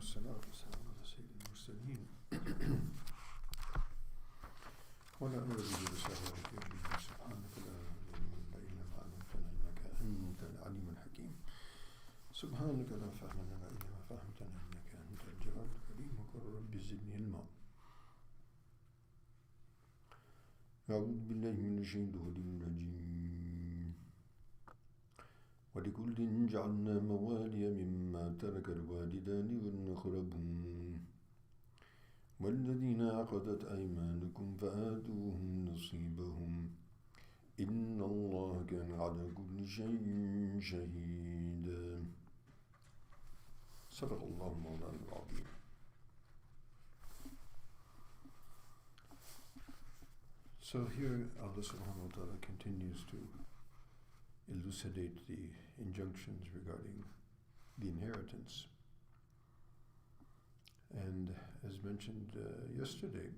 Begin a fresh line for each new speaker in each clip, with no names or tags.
والصلاة والسلام على سيد المرسلين ولا أريد بسهرك يا سبحانك لا علم إلا ما علمتنا إنك أنت العليم الحكيم سبحانك لا فهم لنا إلا ما فهمتنا إنك أنت الجواد الكريم وقل رب زدني علما. أعوذ بالله من الشيطان الرجيم. ولكل جعلنا موالي مما ترك الوالدان والأقربون والذين عقدت أيمانكم فآتوهم نصيبهم إن الله كان على كل شيء شهيدا. صدق الله مولانا العظيم. So here Allah subhanahu wa ta'ala continues to elucidate the injunctions regarding the inheritance. And as mentioned yesterday,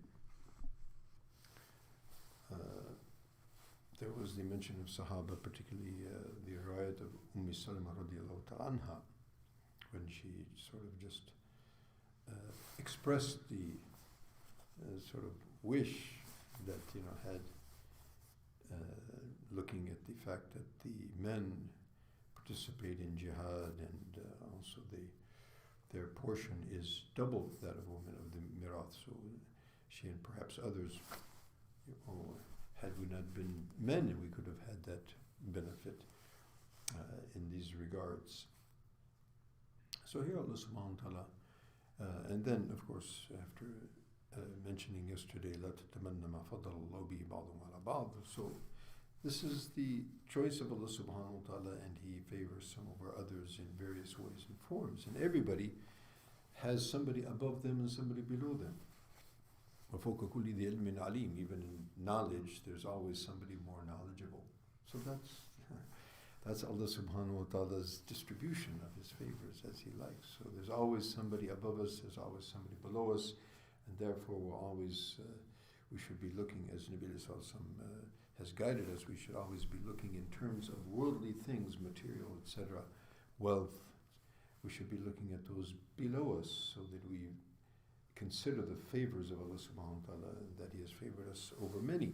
there was the mention of Sahaba, particularly the riwayat of Salama radiallahu ta'ala anha, when she sort of just expressed the sort of wish that, had looking at the fact that the men participate in jihad and also their portion is double that of women of the mirath. So she and perhaps others, had we not been men, we could have had that benefit in these regards. So here Allah subhanahu wa ta'ala, and then of course after mentioning yesterday, لا تتمنى ما فضل الله به بعضهم على بعض. So this is the choice of Allah subhanahu wa ta'ala, and He favors some over others in various ways and forms. And everybody has somebody above them and somebody below them. وَفَوْقَ كُلِّ ذِي عِلْمٍ عَلِيمٍ. Even in knowledge, there's always somebody more knowledgeable. So that's Allah subhanahu wa ta'ala's distribution of His favors as He likes. So there's always somebody above us, there's always somebody below us, and therefore we should be looking, as Nabi sallallahu alaihi wasallam has guided us, we should always be looking in terms of worldly things, material, etc., wealth. We should be looking at those below us so that we consider the favors of Allah subhanahu wa ta'ala, that He has favored us over many.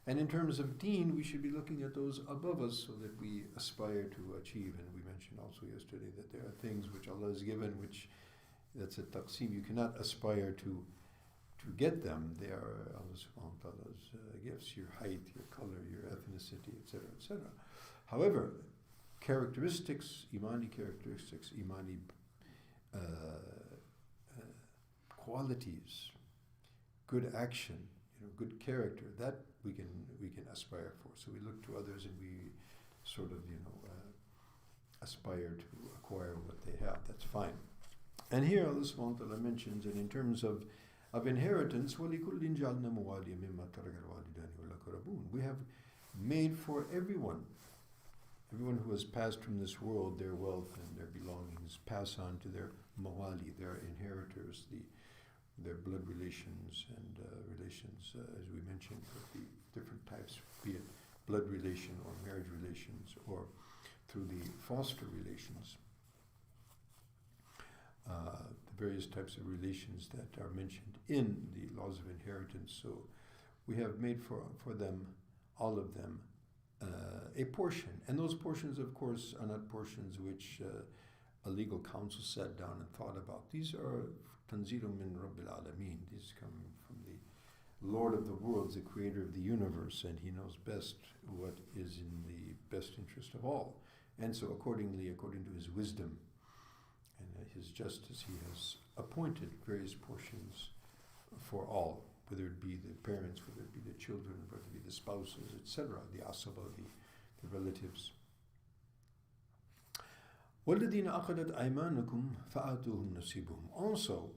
And in terms of deen, we should be looking at those above us so that we aspire to achieve. And we mentioned also yesterday that there are things which Allah has given, which that's a taqsim. You cannot aspire to get them. They are Allah subhanahu wa ta'ala's gifts, your height, your color, your ethnicity, etc., etc. However, characteristics, imani, qualities, good action, good character, that we can aspire for. So we look to others and we sort of, aspire to acquire what they have. That's fine. And here Allah subhanahu wa ta'ala mentions, and in terms of inheritance, وَلِكُلٍّ جَعَلْنَا مَوَالِيَ مِمَّا تَرَكَ الْوَالِدَانِ وَالْأَقْرَبُونَ. We have made for everyone who has passed from this world, their wealth and their belongings pass on to their mawali, their inheritors, their blood relations and relations, as we mentioned, of the different types, be it blood relation or marriage relations or through the foster relations. The various types of relations that are mentioned in the laws of inheritance. So we have made for them, all of them, a portion. And those portions, of course, are not portions which a legal counsel sat down and thought about. These are tanzilum min Rabbil Alameen. These come from the Lord of the worlds, the creator of the universe, and He knows best what is in the best interest of all. And so accordingly, according to His wisdom and His justice, He has appointed various portions for all, whether it be the parents, whether it be the children, whether it be the spouses, etc., the asaba, the relatives. وَالَّذِينَ عَقَدَتْ أَيْمَانُكُمْ فَآتُوهُمْ نَصِيبُهُم. Also,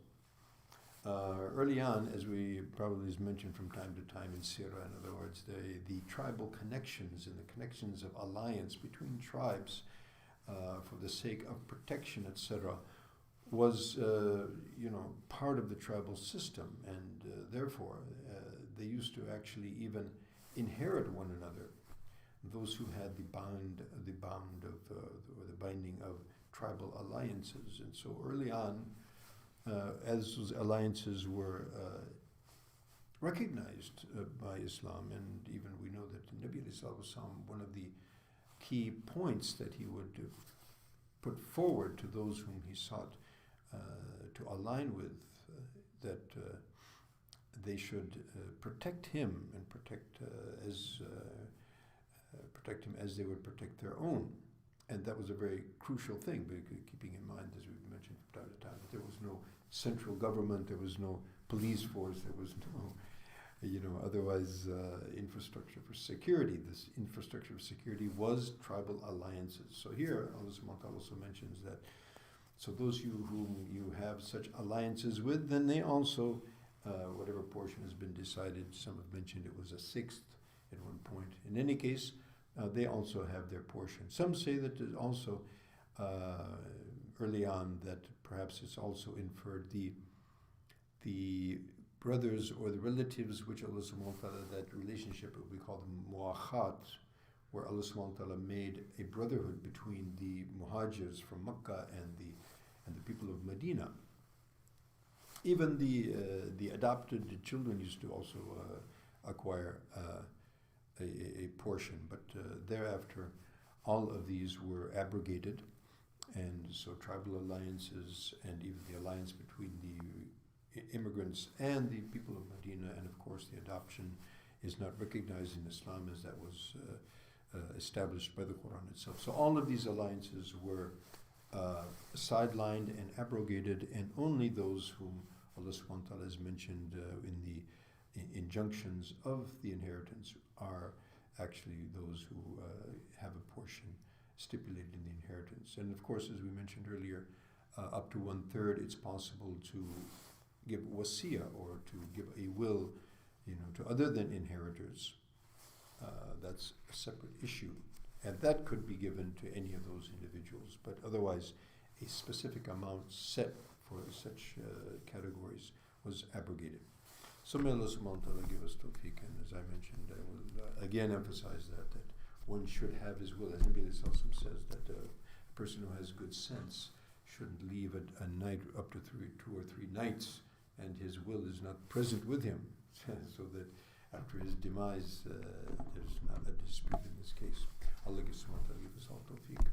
early on, as we probably is mentioned from time to time in Sirah, in other words, the tribal connections and the connections of alliance between tribes for the sake of protection, etc., was part of the tribal system, and therefore they used to actually even inherit one another. Those who had the binding of tribal alliances, and so early on, as those alliances were recognized by Islam, and even we know that the Nabi alayhi salatu wasalam, one of the key points that he would put forward to those whom he sought to align with, that they should protect him and protect him as they would protect their own. And that was a very crucial thing, keeping in mind, as we've mentioned from time to time, that there was no central government, there was no police force, there was no, otherwise infrastructure for security. This infrastructure of security was tribal alliances. So here, Allah subhanahu wa ta'ala also mentions that, so those whom you have such alliances with, then they also, whatever portion has been decided, some have mentioned it was a sixth at one point. In any case, they also have their portion. Some say that there's also, early on, that perhaps it's also inferred the brothers or the relatives which Allah subhanahu wa ta'ala, that relationship, we call them mu'akhat, where Allah subhanahu wa ta'ala made a brotherhood between the muhajirs from Makkah and the people of Medina. Even the adopted children used to also acquire a portion, but thereafter all of these were abrogated, and so tribal alliances and even the alliance between the immigrants and the people of Medina, and of course the adoption, is not recognized in Islam, as that was established by the Quran itself. So all of these alliances were sidelined and abrogated, and only those whom Allah subhanahu wa ta'ala has mentioned in the injunctions of the inheritance are actually those who have a portion stipulated in the inheritance. And of course, as we mentioned earlier, up to 1/3, it's possible to give wasiyah, or to give a will, to other than inheritors. That's a separate issue, and that could be given to any of those individuals. But otherwise, a specific amount set for such categories was abrogated. So may Allah subhanahu wa ta'ala give us tawfiq, and as I mentioned, I will again emphasize that one should have his will. As Nabi says, that a person who has good sense shouldn't leave a night up to 2 or 3 nights, and his will is not present with him, so that after his demise there's not a dispute in this case. Allah subhanahu wa ta'ala give us all tawfiq.